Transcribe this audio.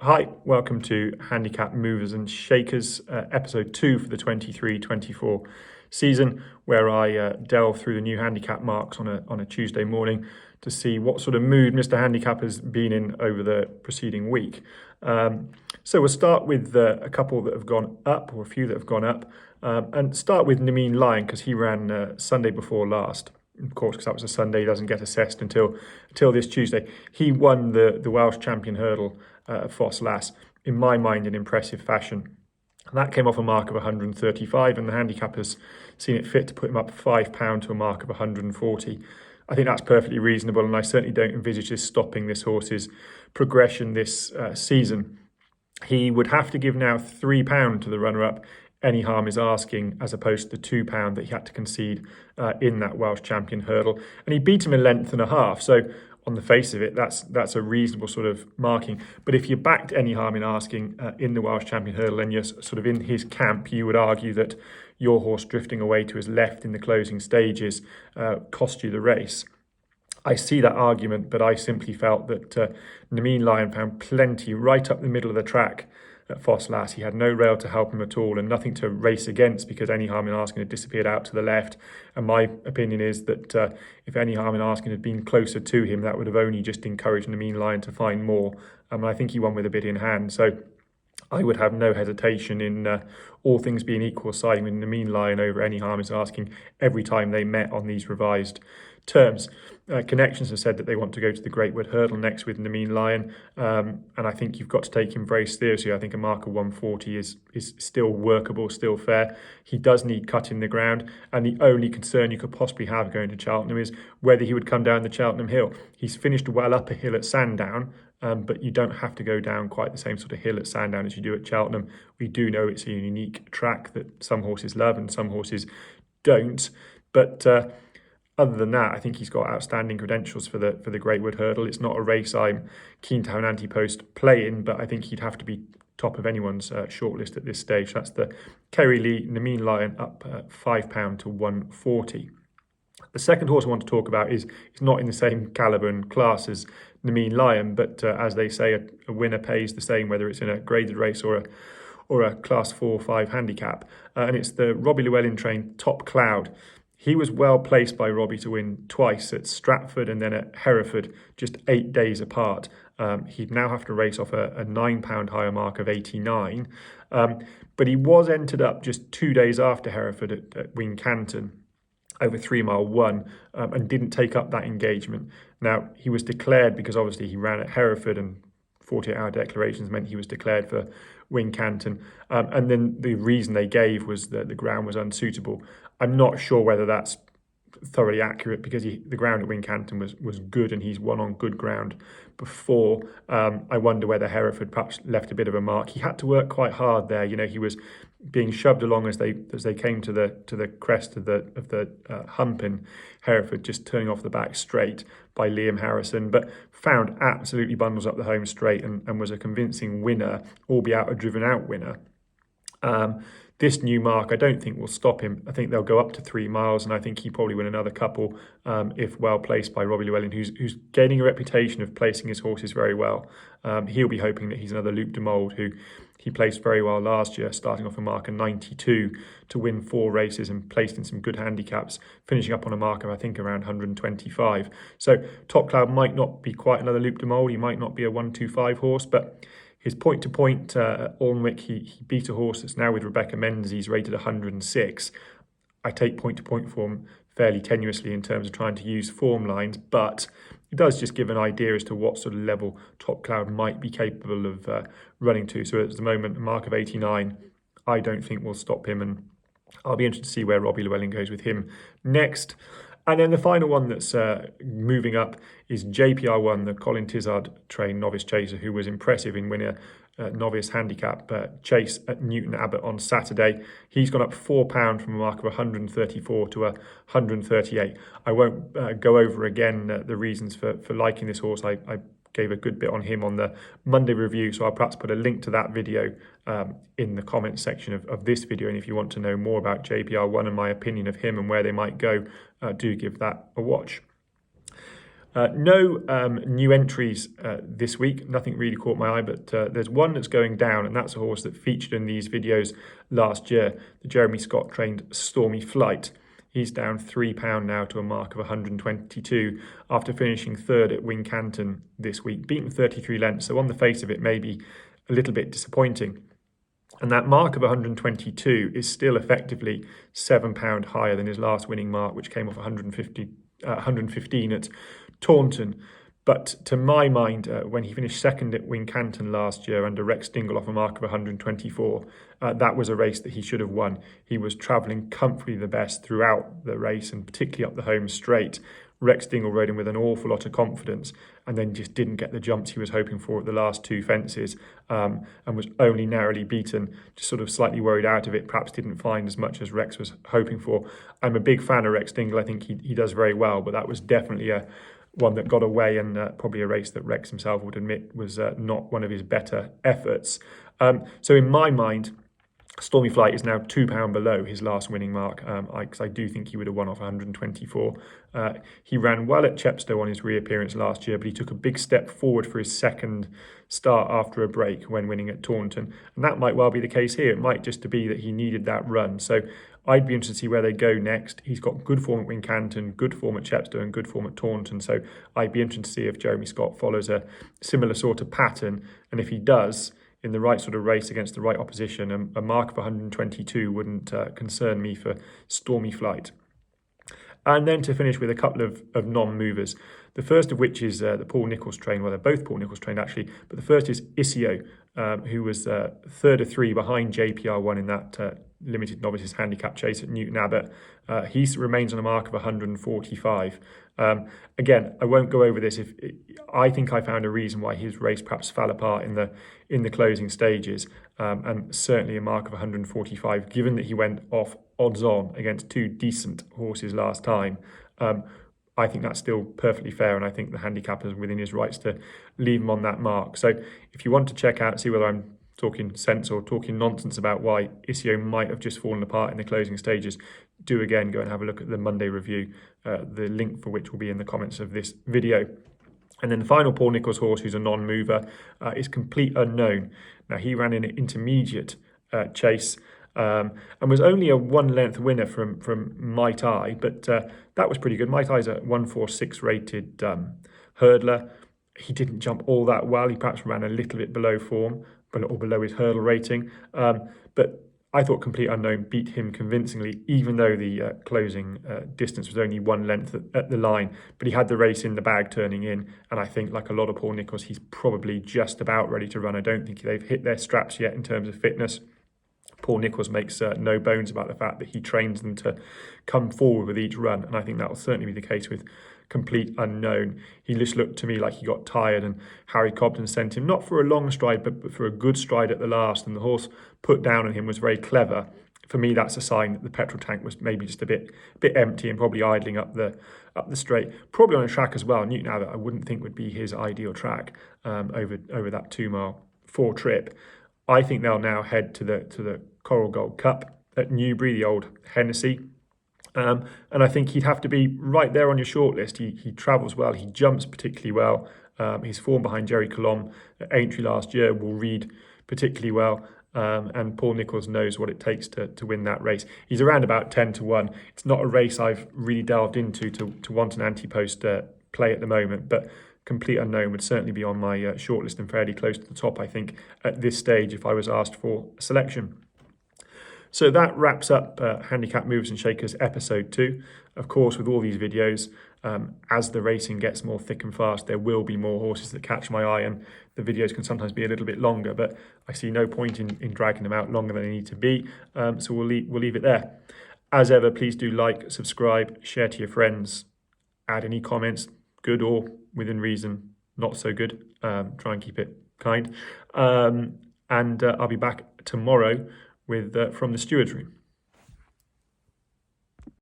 Hi, welcome to Handicap Movers and Shakers, episode 2 for the 23-24 season, where I delve through the new handicap marks on a Tuesday morning to see what sort of mood Mr. Handicap has been in over the preceding week. So we'll start with a couple that have gone up, or a few that have gone up, and start with Nemean Lion, because he ran Sunday before last. Of course, because that was a Sunday, he doesn't get assessed until this Tuesday. He won the Welsh Champion Hurdle at Foss Lass, in my mind, in impressive fashion. And that came off a mark of 135, and the handicap has seen it fit to put him up £5 to a mark of 140. I think that's perfectly reasonable, and I certainly don't envisage this stopping this horse's progression this season. He would have to give now £3 to the runner-up, Any Harm is Asking, as opposed to the £2 that he had to concede in that Welsh Champion Hurdle. And he beat him a length and a half, so on the face of it, that's a reasonable sort of marking. But if you backed Any Harm in Asking in the Welsh Champion Hurdle and you're sort of in his camp, you would argue that your horse drifting away to his left in the closing stages cost you the race. I see that argument, but I simply felt that Nemean Lion found plenty right up the middle of the track at Foss Lass. He had no rail to help him at all and nothing to race against, because Any Harm in Asking had disappeared out to the left. And my opinion is that if Any Harm in Asking had been closer to him, that would have only just encouraged Nemean Lion to find more. I think he won with a bit in hand. So I would have no hesitation in all things being equal, siding with Nemean Lion over Any Harm is Asking every time they met on these revised terms. Connections have said that they want to go to the Great Wood Hurdle next with Nemean Lion, and I think you've got to take him very seriously. I think a mark of 140 is still workable, still fair. He does need cut in the ground, and the only concern you could possibly have going to Cheltenham is whether he would come down the Cheltenham Hill. He's finished well up a hill at Sandown, but you don't have to go down quite the same sort of hill at Sandown as you do at Cheltenham. We do know it's a unique track that some horses love and some horses don't, but other than that, I think he's got outstanding credentials for the Great Wood Hurdle. It's not a race I'm keen to have an anti-post play in, but I think he'd have to be top of anyone's shortlist at this stage. That's the Kerry Lee Nemean Lion up £5 to 140. The second horse I want to talk about is not in the same calibre and class as Nemean Lion, but as they say, a winner pays the same, whether it's in a graded race or a class 4 or 5 handicap. And it's the Robbie Llewellyn trained Top Cloud. He was well placed by Robbie to win twice at Stratford and then at Hereford, just 8 days apart. He'd now have to race off a £9 higher mark of 89. But he was entered up just 2 days after Hereford at Wincanton over 3 Mile 1 and didn't take up that engagement. Now, he was declared because obviously he ran at Hereford and 48-hour declarations meant he was declared for Wincanton. And then the reason they gave was that the ground was unsuitable. I'm not sure whether that's thoroughly accurate, because the ground at Wincanton was good and he's won on good ground before. I wonder whether Hereford perhaps left a bit of a mark. He had to work quite hard there. You know, he was being shoved along as they came to the crest of the hump in Hereford, just turning off the back straight by Liam Harrison, but found absolutely bundles up the home straight and was a convincing winner, albeit a driven out winner. This new mark, I don't think will stop him. I think they'll go up to 3 miles, and I think he probably win another couple if well placed by Robbie Llewellyn, who's gaining a reputation of placing his horses very well. He'll be hoping that he's another Luke de Mold, who he placed very well last year, starting off a mark of 92 to win 4 races and placed in some good handicaps, finishing up on a mark of, I think, around 125. So Top Cloud might not be quite another Luke de Mold. He might not be a 125 horse, but his point-to-point at Alnwick, he beat a horse that's now with Rebecca Menzies, rated 106. I take point-to-point form fairly tenuously in terms of trying to use form lines, but it does just give an idea as to what sort of level Top Cloud might be capable of running to. So at the moment, a mark of 89, I don't think will stop him, and I'll be interested to see where Robbie Llewellyn goes with him next. And then the final one that's moving up is JPR One, the Colin Tizard trained novice chaser, who was impressive in winning a novice handicap chase at Newton Abbot on Saturday. He's gone up £4 from a mark of 134 to 138. I won't go over again the reasons for liking this horse. I gave a good bit on him on the Monday review, so I'll perhaps put a link to that video in the comments section of this video. And if you want to know more about JPR One and my opinion of him and where they might go, do give that a watch. No new entries this week. Nothing really caught my eye, but there's one that's going down, and that's a horse that featured in these videos last year, the Jeremy Scott trained Stormy Flight. He's down £3 now to a mark of 122 after finishing third at Wincanton this week, beaten 33 lengths. So on the face of it, maybe a little bit disappointing. And that mark of 122 is still effectively £7 higher than his last winning mark, which came off 115 at Taunton. But to my mind, when he finished second at Wincanton last year under Rex Dingle off a mark of 124, that was a race that he should have won. He was travelling comfortably the best throughout the race, and particularly up the home straight. Rex Dingle rode him with an awful lot of confidence and then just didn't get the jumps he was hoping for at the last two fences, and was only narrowly beaten, just sort of slightly worried out of it, perhaps didn't find as much as Rex was hoping for. I'm a big fan of Rex Dingle. I think he does very well, but that was definitely one that got away, and probably a race that Rex himself would admit was not one of his better efforts. So in my mind, Stormy Flight is now £2 below his last winning mark, because I do think he would have won off 124. He ran well at Chepstow on his reappearance last year, but he took a big step forward for his second start after a break when winning at Taunton. And that might well be the case here. It might just be that he needed that run. So I'd be interested to see where they go next. He's got good form at Wincanton, good form at Chepstow, and good form at Taunton. So I'd be interested to see if Jeremy Scott follows a similar sort of pattern. And if he does, in the right sort of race against the right opposition, a mark of 122 wouldn't concern me for Stormy Flight. And then to finish with a couple of non-movers. The first of which is the Paul Nicholls train. Well, they're both Paul Nicholls trained actually, but the first is Iceo, who was third of three behind JPR One in that limited novices handicap chase at Newton Abbot. He remains on a mark of 145. Again, I won't go over this. I think I found a reason why his race perhaps fell apart in the closing stages, and certainly a mark of 145, given that he went off odds on against two decent horses last time. I think that's still perfectly fair, and I think the handicapper is within his rights to leave him on that mark. So if you want to check out, see whether I'm talking sense or talking nonsense about why Iceo might have just fallen apart in the closing stages, do again go and have a look at the Monday review, the link for which will be in the comments of this video. And then the final Paul Nicholls horse, who's a non-mover, is Complete Unknown. Now, he ran in an intermediate chase, and was only a one-length winner from Might Eye, but that was pretty good. Might Eye's a 146 rated hurdler. He didn't jump all that well. He perhaps ran a little bit below form, or below his hurdle rating. But I thought Complete Unknown beat him convincingly, even though the closing distance was only one length at the line. But he had the race in the bag turning in, and I think, like a lot of Paul Nicholls, he's probably just about ready to run. I don't think they've hit their straps yet in terms of fitness. Paul Nicholls makes no bones about the fact that he trains them to come forward with each run, and I think that will certainly be the case with Complete Unknown. He just looked to me like he got tired, and Harry Cobden sent him not for a long stride but for a good stride at the last, and the horse put down on him was very clever. For me, that's a sign that the petrol tank was maybe just a bit empty and probably idling up the straight. Probably on a track as well. Newton Abbot I wouldn't think would be his ideal track over that 2 mile 4 trip. I think they'll now head to the Coral Gold Cup at Newbury, the old Hennessy. And I think he'd have to be right there on your shortlist. He travels well, he jumps particularly well. His form behind Jerry Colombe at Aintree last year will read particularly well. And Paul Nicholls knows what it takes to win that race. He's around about 10 to 1. It's not a race I've really delved into to want an anti-post play at the moment, but Complete Unknown would certainly be on my shortlist and fairly close to the top, I think, at this stage if I was asked for a selection. So that wraps up Handicap Movers and Shakers episode 2. Of course, with all these videos, as the racing gets more thick and fast, there will be more horses that catch my eye, and the videos can sometimes be a little bit longer, but I see no point in dragging them out longer than they need to be, so we'll leave it there. As ever, please do like, subscribe, share to your friends, add any comments, good or within reason, not so good. Try and keep it kind. And I'll be back tomorrow with from the Stewards Room.